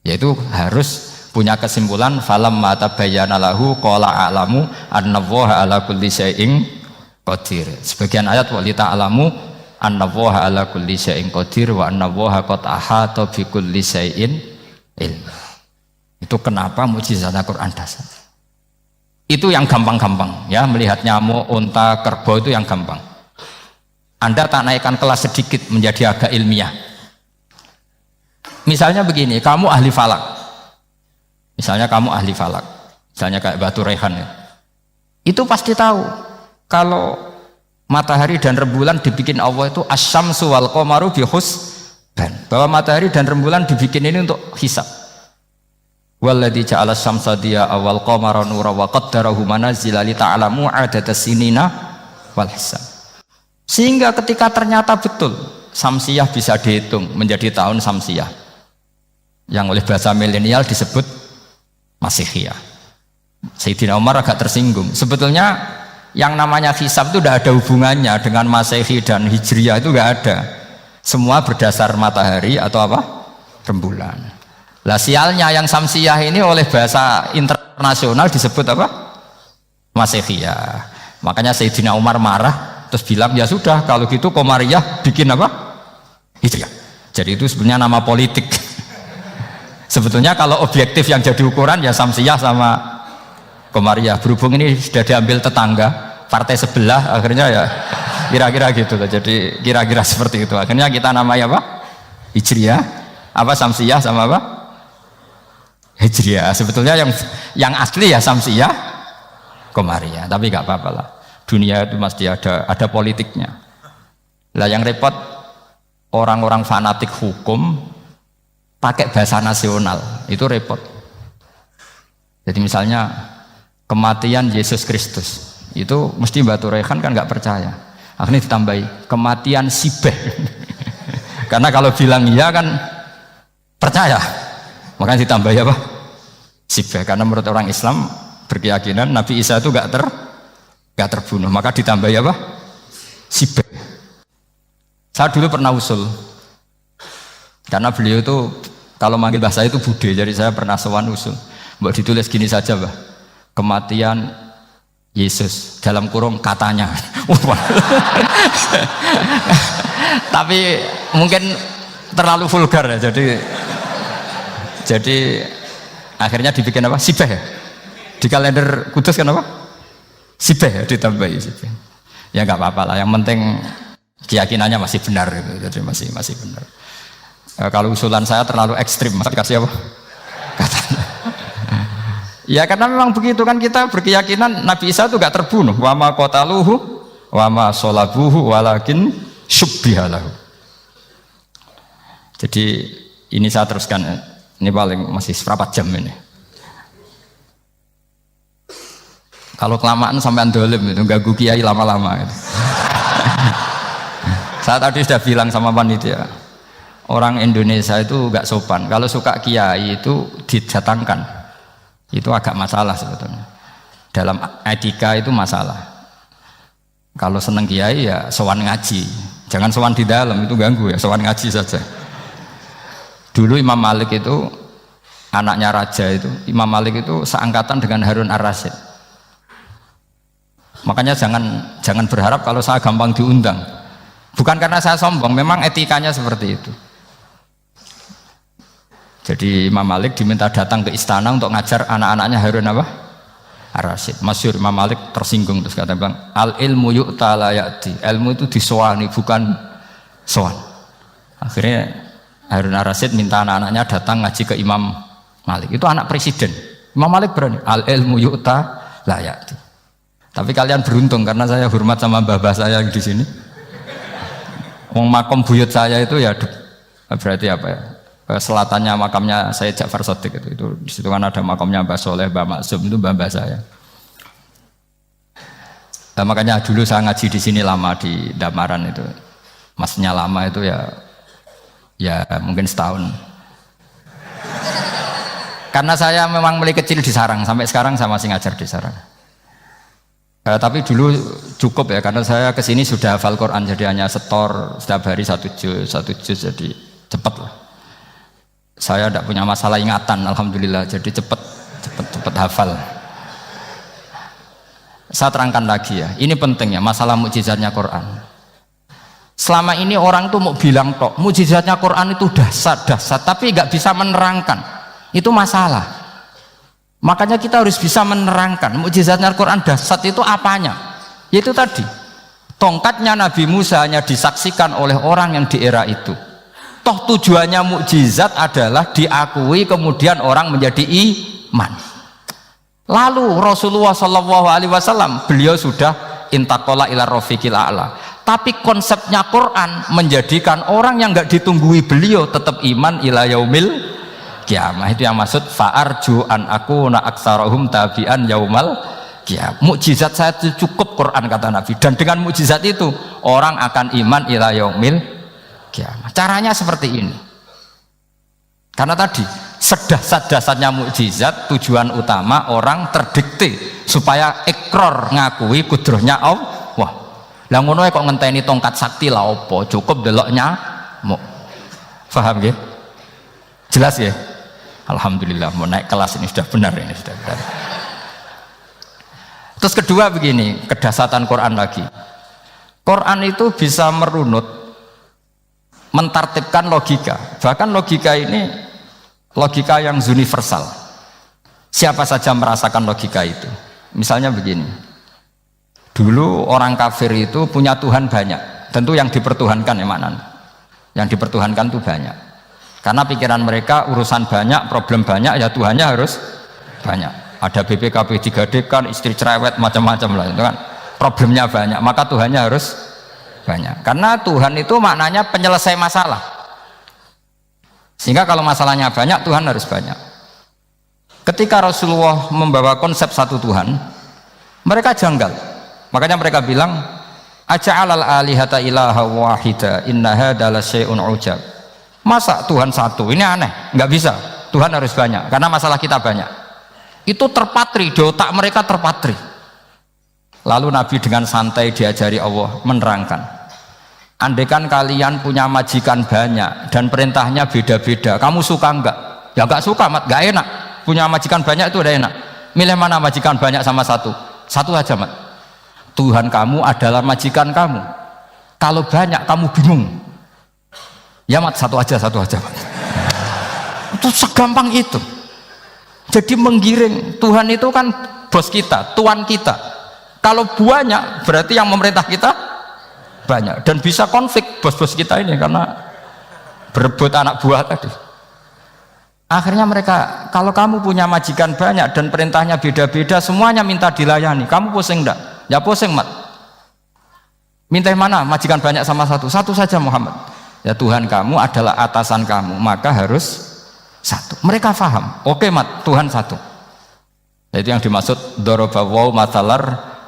Yaitu harus punya kesimpulan falam mata bayana lahu qala a'lamu annallaha ala kulli syai'in qadir. Sebagian ayat walita alamu annallaha ala kulli syai'in qadir wa annallaha qad ahata bi kulli syai'in ilma. Itu kenapa mukjizat Al-Qur'an dasar. Itu yang gampang-gampang ya, melihat nyamuk, unta, kerbau itu yang gampang. Anda tak naikkan kelas sedikit menjadi agak ilmiah. Misalnya begini, kamu ahli falak. Misalnya kamu ahli falak. Misalnya kayak Batu Rehan ya. Itu pasti tahu kalau matahari dan rembulan dibikin Allah itu asyamsu wal qamaru bihusban. Bahwa matahari dan rembulan dibikin ini untuk hisab. Walladzi ja'ala syamsa diya'a wal qamara nura wa qaddarahu manazila li ta'lamu 'adadas sinina wal hisab. Sehingga ketika ternyata betul samsiah bisa dihitung menjadi tahun samsiah yang oleh bahasa milenial disebut Masihiyah. Sayyidina Umar agak tersinggung. Sebetulnya yang namanya hisab itu tidak ada hubungannya dengan Masehi dan Hijriah, itu tidak ada. Semua berdasar matahari atau apa? Rembulan. Lah sialnya yang samsiah ini oleh bahasa internasional disebut apa? Masihiyah. Makanya Sayyidina Umar marah terus bilang ya sudah kalau gitu Qamariyah bikin apa? Hijriah. Jadi itu sebenarnya nama politik. Sebetulnya kalau objektif yang jadi ukuran ya samsiah sama Qamariyah. Berhubung ini sudah diambil tetangga partai sebelah, akhirnya ya kira-kira gitu loh. Jadi kira-kira seperti itu. Akhirnya kita namanya apa? Hijriah, apa samsiah sama apa? Hijriah. Sebetulnya yang asli ya samsiah, Qamariyah. Tapi nggak apa-apa lah. Dunia itu mesti ada politiknya. Lah yang repot orang-orang fanatik hukum pakai bahasa nasional itu repot. Jadi misalnya kematian Yesus Kristus itu mesti Batu Rehan kan nggak percaya. Akhirnya ditambahi kematian Sibeh. Karena kalau bilang iya kan percaya. Makanya ditambahi apa? Sibeh. Karena menurut orang Islam berkeyakinan Nabi Isa itu nggak terbunuh. Maka ditambahi apa? Sibeh. Saya dulu pernah usul. Karena beliau itu kalau manggil bahasa itu bude, jadi saya pernah sowan usul. Mbak ditulis gini saja, Mbak. Kematian Yesus dalam kurung katanya. Tapi mungkin terlalu vulgar ya, jadi akhirnya dibikin apa? Sibeh ya? Di kalender Kudus kan apa? Sibeh ya, ditambahi Sibeh. Ya nggak apa-apa lah, yang penting keyakinannya masih benar gitu. Jadi masih benar. Kalau usulan saya terlalu ekstrim, masa dikasih apa? Katanya. Ya karena memang begitu kan, kita berkeyakinan Nabi Isa itu gak terbunuh. Wa ma qataluhu wa ma sholabuhu walakin syubbihalahu. Jadi ini saya teruskan, ini paling masih seperempat jam ini. Kalau kelamaan sampai dolim itu ganggu kiai lama-lama gitu. Saya tadi sudah bilang sama panitia, orang Indonesia itu gak sopan. Kalau suka kiai itu didatangkan, itu agak masalah sebetulnya. Dalam etika itu masalah. Kalau seneng kiai ya sowan ngaji, jangan sowan di dalam, itu ganggu ya, sowan ngaji saja. Dulu Imam Malik itu anaknya raja itu, Imam Malik itu seangkatan dengan Harun Ar-Rasyid. Makanya jangan berharap kalau saya gampang diundang. Bukan karena saya sombong, memang etikanya seperti itu. Jadi Imam Malik diminta datang ke istana untuk ngajar anak-anaknya Harun apa? Ar-Rasyid. Masyhur Imam Malik tersinggung terus kata bilang, al ilmu yu'ta la ya'ti. Ilmu itu disowani bukan sowan. Akhirnya Harun Ar-Rasyid minta anak-anaknya datang ngaji ke Imam Malik. Itu anak presiden. Imam Malik berani, al ilmu yu'ta la ya'ti. Tapi kalian beruntung karena saya hormat sama mbah-mbah saya yang di sini. Wong makom buyut saya itu ya berarti apa ya? Selatannya makamnya saya Ja'far Shadiq itu di situ kan ada makamnya Mbah Soleh, Mbah Maksum, itu mbah-mbah saya. Nah, makanya dulu saya ngaji di sini lama di Damaran itu. Maksudnya lama itu ya mungkin setahun. Karena saya memang mulai kecil di sarang, sampai sekarang saya masih ngajar di sarang. Tapi dulu cukup ya, karena saya kesini sudah hafal Quran, jadi hanya setor setiap hari satu juz, jadi cepat lah. Saya tidak punya masalah ingatan, alhamdulillah, jadi cepat hafal. Saya terangkan lagi ya, ini penting ya, masalah mukjizatnya Quran. Selama ini orang tuh mau bilang tok, mukjizatnya Quran itu dahsyat, tapi nggak bisa menerangkan. Itu masalah. Makanya kita harus bisa menerangkan mukjizatnya Quran dahsyat itu apanya. Yaitu tadi, tongkatnya Nabi Musa hanya disaksikan oleh orang yang di era itu. Toh tujuannya mukjizat adalah diakui kemudian orang menjadi iman. Lalu Rasulullah SAW beliau sudah intaqala ila rafiqil a'la. Tapi konsepnya Quran menjadikan orang yang nggak ditunggui beliau tetap iman ila yaumil kiamah. Itu yang maksud fa'arju an akuna aktsarahum tabi'an yaumal kiamah. Mukjizat saya itu cukup Quran kata Nabi, dan dengan mukjizat itu orang akan iman ila yaumil kiamah. Caranya seperti ini. Karena tadi sedahsyat-dahsyatnya mukjizat, tujuan utama orang terdikte supaya ikrar ngakui kudrohnya Allah. Lah ngono kok ngenteni tongkat sakti lah opo, cukup deloknya mau. Paham ya? Jelas ya? Alhamdulillah, mau naik kelas ini sudah benar, ini sudah benar. Terus kedua begini, kedahsyatan Quran lagi. Quran itu bisa merunut, mentartibkan logika. Bahkan logika ini logika yang universal. Siapa saja merasakan logika itu. Misalnya begini. Dulu orang kafir itu punya Tuhan banyak. Tentu yang dipertuhankan ya maknanya. Yang dipertuhankan itu banyak. Karena pikiran mereka urusan banyak, problem banyak, ya Tuhannya harus banyak. Ada BPKB 3D kan, istri cerewet, macam-macam lah itu kan. Problemnya banyak, maka Tuhannya harus banyak. Karena Tuhan itu maknanya penyelesai masalah. Sehingga kalau masalahnya banyak, Tuhan harus banyak. Ketika Rasulullah membawa konsep satu Tuhan, mereka janggal. Makanya mereka bilang, aja'alal alihata ilaha wahida inna hadza lasyai'un ujab. Masa Tuhan satu? Ini aneh, nggak bisa. Tuhan harus banyak, karena masalah kita banyak. Itu terpatri, di otak mereka terpatri. Lalu Nabi dengan santai diajari Allah menerangkan. Andaikan kalian punya majikan banyak dan perintahnya beda-beda, kamu suka enggak? Ya enggak suka, Mat, enggak enak. Punya majikan banyak itu udah enak. Milih mana majikan banyak sama satu? Satu aja, Mat. Tuhan kamu adalah majikan kamu. Kalau banyak kamu bingung. Ya Mat, satu aja Mat. Itu segampang itu. Jadi menggiring, Tuhan itu kan bos kita, tuan kita. Kalau banyak berarti yang memerintah kita banyak, dan bisa konflik bos-bos kita ini karena berebut anak buah tadi. Akhirnya mereka, kalau kamu punya majikan banyak dan perintahnya beda-beda, semuanya minta dilayani, kamu pusing enggak? Ya pusing, Mat. Minta mana? Majikan banyak sama satu? Satu saja, Muhammad. Ya Tuhan kamu adalah atasan kamu, maka harus satu. Mereka paham. Oke, Mat, Tuhan satu. Itu yang dimaksud dorobawaw matalar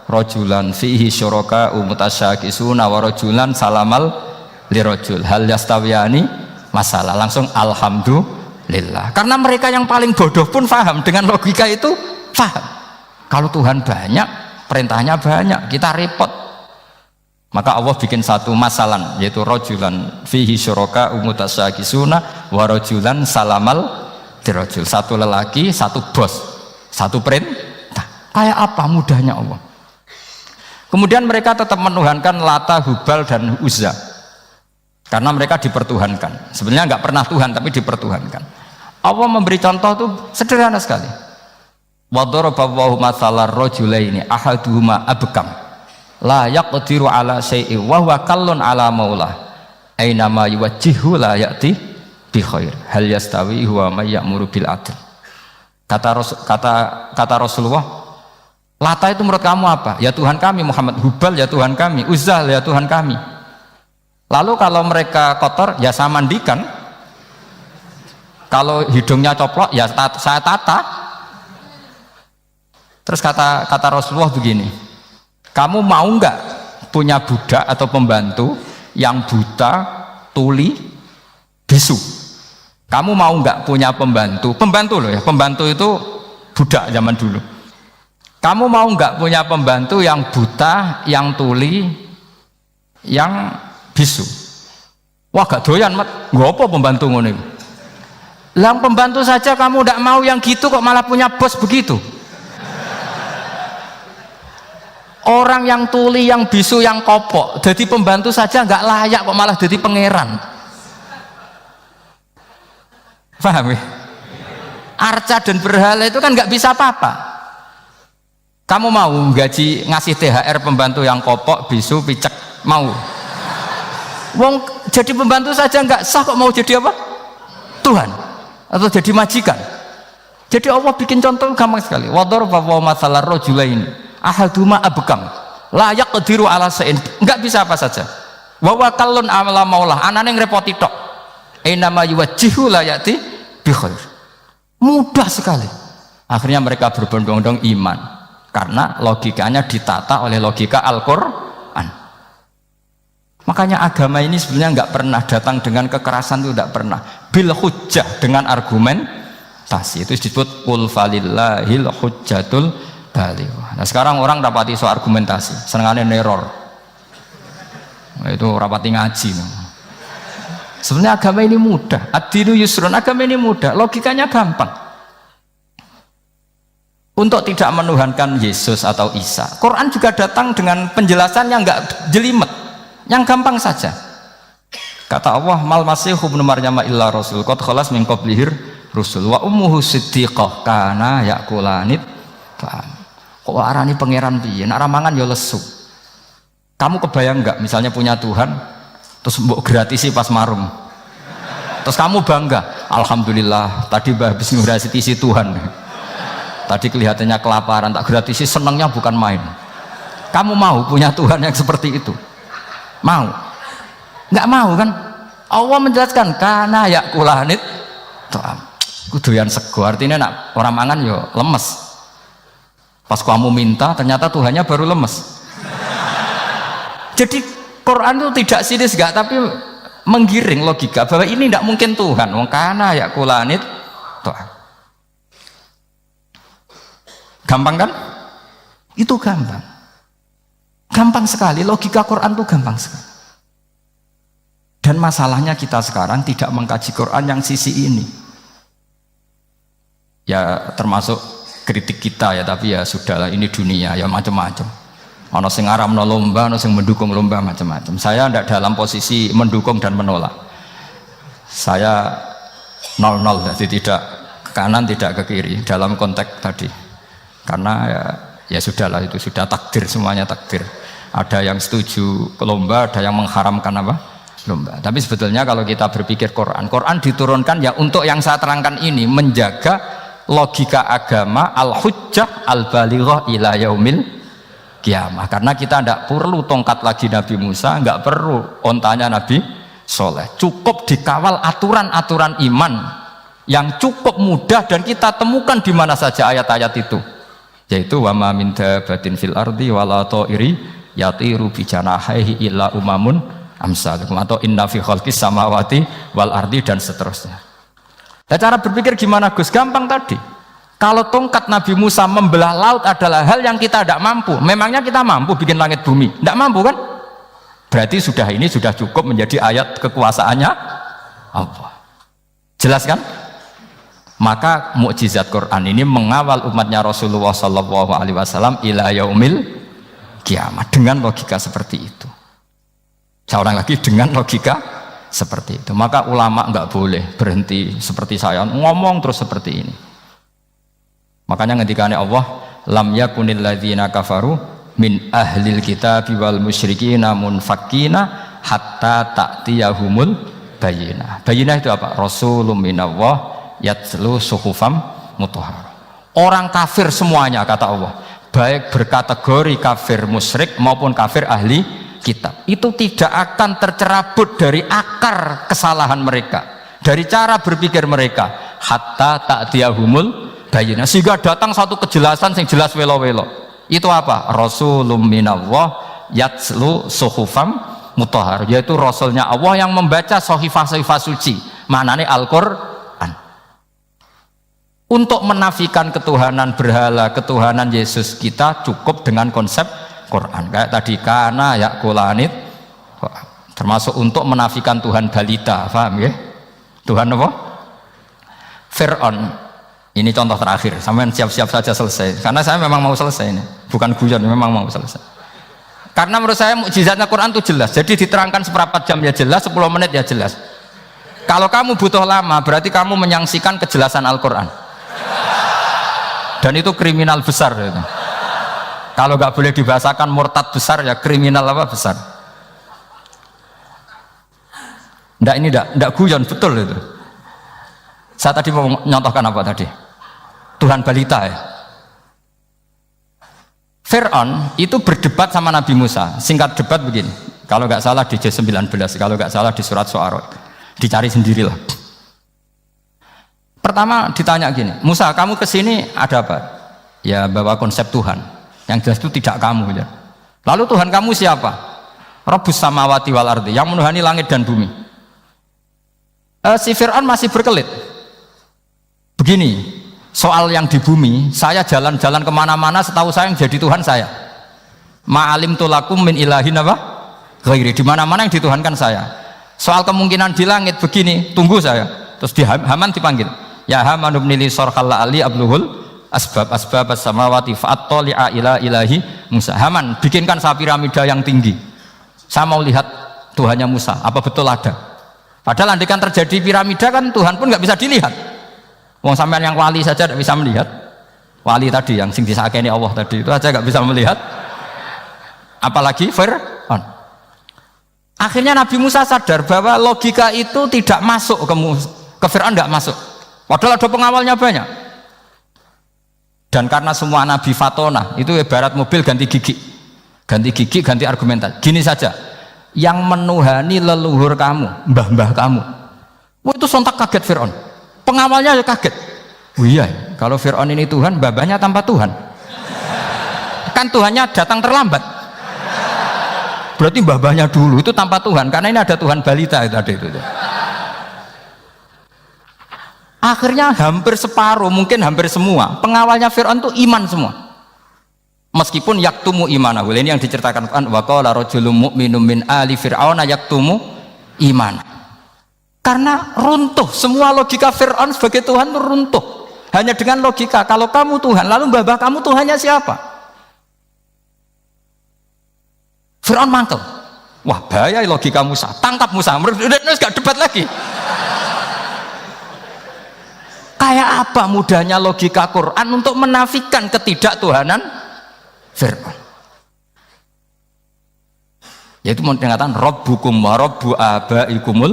rojulan fihi syuraka umutasyakisuna wa rojulan salamal lirojul hal yastawiyani masalah. Langsung alhamdulillah. Karena mereka yang paling bodoh pun paham dengan logika itu, paham. Kalau Tuhan banyak, perintahnya banyak, kita repot. Maka Allah bikin satu masalan, yaitu rojulan fihi syuraka umutasyakisuna wa rojulan salamal dirojul. Satu lelaki, satu bos, satu perintah. Kayak apa mudahnya Allah. Kemudian mereka tetap menuhankan Lata, Hubal dan Uzza karena mereka dipertuhankan. Sebenarnya nggak pernah Tuhan, tapi dipertuhankan. Allah memberi contoh tuh sederhana sekali. Wa daraballahu mathalar rajulaini ahaduhuma abkam la yaqdiru ala syai'in wa huwa kallun ala maulah aina ma yuwajjihu la ya'ti bi khair hal yastawi huwa may ya'muru bil adl. Kata Rasulullah, Lata itu menurut kamu apa? Ya Tuhan kami. Muhammad, Hubal ya Tuhan kami, Uzzah ya Tuhan kami. Lalu kalau mereka kotor ya saya mandikan, kalau hidungnya coplok ya saya tata. Terus kata Rasulullah begini, kamu mau nggak punya budak atau pembantu yang buta, tuli, bisu? Kamu mau nggak punya pembantu loh ya, pembantu itu budak zaman dulu. Kamu mau nggak punya pembantu yang buta, yang tuli, yang bisu? Wah gak doyan mat, nggak apa pembantu ngono iku. Lah pembantu saja kamu tidak mau yang gitu kok malah punya bos begitu. Orang yang tuli, yang bisu, yang kopok, jadi pembantu saja nggak layak kok malah jadi pangeran. Paham ya? Arca dan berhala itu kan nggak bisa apa-apa. Kamu mau gaji ngasih THR pembantu yang kopok, bisu, picek, mau? Wong jadi pembantu saja nggak sah kok mau jadi apa? Tuhan atau jadi majikan. Jadi Allah bikin contoh gampang sekali. Wadaraba mathalar rajulaini ahaduma abkam la yaqdiru ala shay'in, enggak bisa apa saja. Wa wakallun amala maulah, anane ngrepoti tok. Inama yuwajjihu la yati bi khair. Mudah sekali. Akhirnya mereka berbondong-bondong iman karena logikanya ditata oleh logika Al-Qur'an. Makanya agama ini sebenarnya nggak pernah datang dengan kekerasan, itu tidak pernah. Bil hujjah, dengan argumentasi, itu disebut qul falillahil hujjatul balighah. Nah sekarang orang rapati soal argumentasi, senengane neror. Nah, itu rapati ngaji. Sebenarnya agama ini mudah. Ad-dinu yusrun, agama ini mudah, logikanya gampang. Untuk tidak menuhankan Yesus atau Isa, Quran juga datang dengan penjelasan yang nggak jelimet, yang gampang saja. Kata Allah, mal masihu ibnu maryam illa rasul qad khalas min qablihir rusul wa ummuhu siddiqah kana yakulanit. Kok arani pangeran piye? Nek mangan ya lesu. Kamu kebayang nggak misalnya punya Tuhan terus mbok gratisi pas marung. Terus kamu bangga, alhamdulillah tadi habis ngratisi Tuhan. Tadi kelihatannya kelaparan, tak gratisi, senangnya bukan main. Kamu mau punya Tuhan yang seperti itu? Mau? Nggak mau kan? Allah menjelaskan karena yakulanit kuduyan sego, artinya nak orang mangan yo lemes. Pas kamu minta ternyata Tuhannya baru lemes. Jadi Quran itu tidak sinis gak, tapi menggiring logika bahwa ini tidak mungkin Tuhan. Wong kana yakulanit gampang kan? Itu gampang. Gampang sekali, logika Quran itu gampang sekali. Dan masalahnya kita sekarang tidak mengkaji Quran yang sisi ini. Ya termasuk kritik kita ya, tapi ya sudahlah, ini dunia ya macam-macam. Ono sing ngaramno lomba, ono sing mendukung lomba, macam-macam. Saya tidak dalam posisi mendukung dan menolak. Saya 0-0, jadi tidak ke kanan tidak ke kiri dalam konteks tadi. Karena ya sudahlah, itu sudah takdir, semuanya takdir. Ada yang setuju ke lomba, ada yang mengharamkan apa? Lomba. Tapi sebetulnya kalau kita berpikir Quran diturunkan ya untuk yang saya terangkan ini, menjaga logika agama al-hujjah al-balighah ila yaumil kiamah. Karena kita tidak perlu tongkat lagi Nabi Musa, nggak perlu ontanya Nabi Soleh. Cukup dikawal aturan-aturan iman yang cukup mudah dan kita temukan di mana saja ayat-ayat itu. Yaitu wa ma min dabatin fil ardi wala ta'iri yatiru bi janahihi illa umamun amsalukum atau inna fi khalqis samawati wal ardi dan seterusnya. Nah, cara berpikir gimana Gus? Gampang tadi. Kalau tongkat Nabi Musa membelah laut adalah hal yang kita tidak mampu. Memangnya kita mampu bikin langit bumi? Tidak mampu kan? Berarti ini sudah cukup menjadi ayat kekuasaannya Allah. Jelas kan? Maka mukjizat Quran ini mengawal umatnya Rasulullah SAW ila yaumil kiamat dengan logika seperti itu. Saya ulang lagi, dengan logika seperti itu. Maka ulama nggak boleh berhenti seperti saya ngomong terus seperti ini. Makanya ketika Allah lam yakunil ladzina kafaru min ahlil kitabi wal musyrikina munfakkina hatta ta'tiyahumul bayyinah. Bayyinah itu apa? Rasulun minallah yatslu suhufam mutahhar. Orang kafir semuanya kata Allah, baik berkategori kafir musyrik maupun kafir ahli kitab, itu tidak akan tercerabut dari akar kesalahan mereka, dari cara berpikir mereka, hatta ta'tiyahumul bayyinah, sehingga datang satu kejelasan yang jelas welo-welo. Itu apa? Rasulun minallah yatslu suhufam mutahhar, yaitu rasulnya Allah yang membaca sahifah-sahifah suci, maknanya Al-Qur'an. Untuk menafikan ketuhanan berhala, ketuhanan Yesus, kita cukup dengan konsep Quran. Kayak tadi kana yakulanit, termasuk untuk menafikan Tuhan balita, paham ya? Tuhan apa? Fir'aun. Ini contoh terakhir. Sampai siap-siap saja selesai. Karena saya memang mau selesai ini, bukan guyon, memang mau selesai. Karena menurut saya mukjizatnya Quran itu jelas. Jadi diterangkan seperempat jam ya jelas, 10 menit ya jelas. Kalau kamu butuh lama, berarti kamu menyaksikan kejelasan Al-Quran. Dan itu kriminal besar itu. Kalau nggak boleh dibahasakan murtad besar ya kriminal apa besar. Nggak guyon, betul itu. Saya tadi mau nyontohkan apa tadi? Tuhan balita ya. Fir'aun itu berdebat sama Nabi Musa. Singkat debat begini. Kalau nggak salah di J19, kalau nggak salah di surat Syu'ara. Dicari sendirilah. Pertama ditanya gini, Musa kamu kesini ada apa? Ya bawa konsep Tuhan. Yang jelas itu tidak kamu ya. Lalu Tuhan kamu siapa? Rabbus samawati wal ardi, yang menuhani langit dan bumi. Si Fir'aun masih berkelit. Begini, soal yang di bumi, saya jalan-jalan kemana-mana, setahu saya yang jadi Tuhan saya. Ma'alim tulakum min ilahin apa? Ghairi, di mana-mana yang dituhankan saya. Soal kemungkinan di langit begini, tunggu saya. Terus di Haman dipanggil, ya Haman ibnili sorhal ali abluhul asbab as-samawati fa'attali'a ila ilahi Musa. Haman, bikinkan saya piramida yang tinggi. Saya mau lihat Tuhannya Musa, apa betul ada? Padahal andikan terjadi piramida kan Tuhan pun nggak bisa dilihat. Wong sampean yang wali saja tidak bisa melihat. Wali tadi yang sing disakeni Allah tadi itu aja nggak bisa melihat. Apalagi Fir'aun. Akhirnya Nabi Musa sadar bahwa logika itu tidak masuk ke Fir'aun, nggak masuk. Padahal ada pengawalnya banyak. Dan karena semua Nabi Fatona itu ibarat mobil ganti gigi, ganti argumentasi. Gini saja, yang menuhani leluhur kamu, mbah-mbah kamu, itu sontak kaget Fir'aun. Pengawalnya kaget. Oh iya, kalau Fir'aun ini Tuhan, mbah-mbahnya tanpa Tuhan. Kan Tuhannya datang terlambat. Berarti mbah-mbahnya dulu itu tanpa Tuhan, karena ini ada Tuhan balita tadi itu. Akhirnya hampir separuh, mungkin hampir semua pengawalnya Fir'aun itu iman semua. Meskipun yaktumu imanahu, ini yang diceritakan Quran, wa qala rajulun mu'minun min ali fir'auna yaktumu iman. Karena runtuh semua logika Fir'aun sebagai Tuhan itu runtuh. Hanya dengan logika kalau kamu Tuhan, lalu mbah kamu Tuhannya siapa? Fir'aun mangkel. Wah bahaya logika Musa, tangkap Musa, udah gak debat lagi. Kayak apa mudahnya logika Quran untuk menafikan ketidaktuhanan Fir'aun. Yaitu mengatakan Rabbukum wa Rabbu abaikumul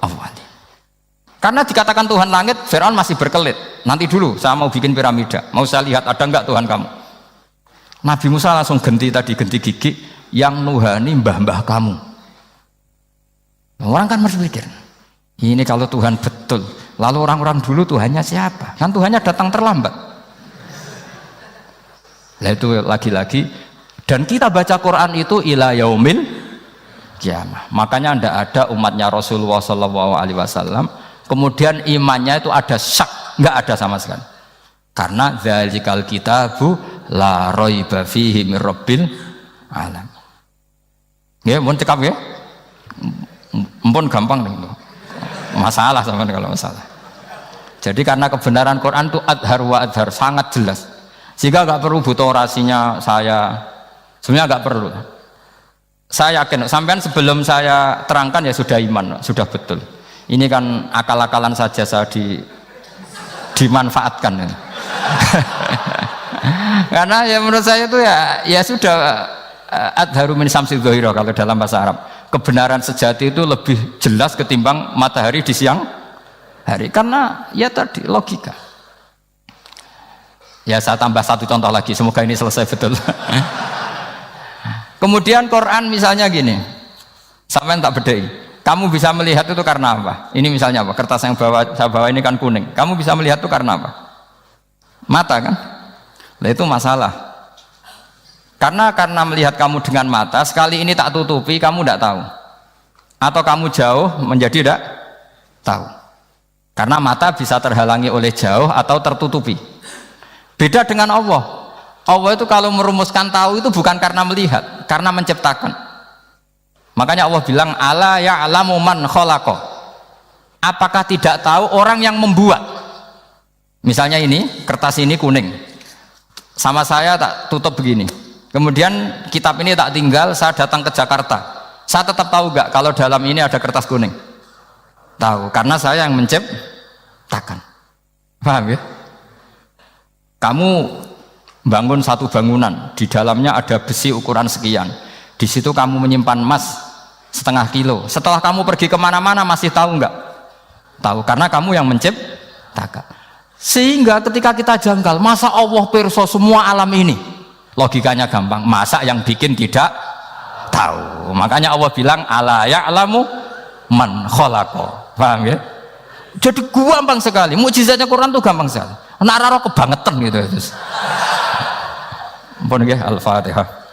awwalin. Karena dikatakan Tuhan langit, Fir'aun masih berkelit. Nanti dulu saya mau bikin piramida, mau saya lihat ada enggak Tuhan kamu. Nabi Musa langsung ganti gigi, yang nuhani mbah-mbah kamu. Orang kan harus pikir, ini kalau Tuhan betul, lalu orang-orang dulu Tuhannya siapa? Kan Tuhannya datang terlambat. Nah itu lagi-lagi, dan kita baca Quran itu ila yaumil kiamah. Makanya tidak ada umatnya Rasulullah SAW kemudian imannya itu ada syak, nggak ada sama sekali. Karena dzalikal kitabu la raiba fihi mir rabbil alam. Ya, mohon cekap ya. Mpun gampang nih. Masalah sama kalau masalah. Jadi karena kebenaran Quran itu adhar wa adhar, sangat jelas. Sehingga nggak perlu butuh orasinya saya. Sebenarnya nggak perlu. Saya yakin, sampean sebelum saya terangkan ya sudah iman, sudah betul. Ini kan akal-akalan saja saya dimanfaatkan. Karena ya menurut saya itu ya sudah adharu min samsi dhahira kalau dalam bahasa Arab. Kebenaran sejati itu lebih jelas ketimbang matahari di siang hari, karena ya tadi logika. Ya saya tambah satu contoh lagi, semoga ini selesai betul. Kemudian Quran misalnya gini, sampai tak bedai, kamu bisa melihat itu karena apa? Ini misalnya apa? Kertas yang saya bawa ini kan kuning, kamu bisa melihat itu karena apa? Mata kan? Nah itu masalah. Karena melihat kamu dengan mata, sekali ini tak tutupi, kamu tidak tahu. Atau kamu jauh menjadi tidak tahu. Karena mata bisa terhalangi oleh jauh atau tertutupi. Beda dengan Allah. Allah itu kalau merumuskan tahu itu bukan karena melihat, karena menciptakan. Makanya Allah bilang ala ya'lamu man khalaqa. Apakah tidak tahu orang yang membuat? Misalnya ini, kertas ini kuning. Sama saya tak tutup begini. Kemudian kitab ini tak tinggal, saya datang ke Jakarta. Saya tetap tahu enggak kalau dalam ini ada kertas kuning? Tahu, karena saya yang menciptakan. Paham ya? Kamu bangun satu bangunan, di dalamnya ada besi ukuran sekian. Di situ kamu menyimpan emas setengah kilo. Setelah kamu pergi kemana-mana masih tahu enggak? Tahu, karena kamu yang menciptakan. Sehingga ketika kita janggal, masa Allah pirsa semua alam ini? Logikanya gampang, masa yang bikin tidak tahu? Makanya Allah bilang ala ya'lamu man khalaqa. Paham ya? Jadi gampang sekali, mukjizatnya Quran tuh gampang sekali. Nak raro kebangetan gitu. Ampun nggih, Al-Fatihah.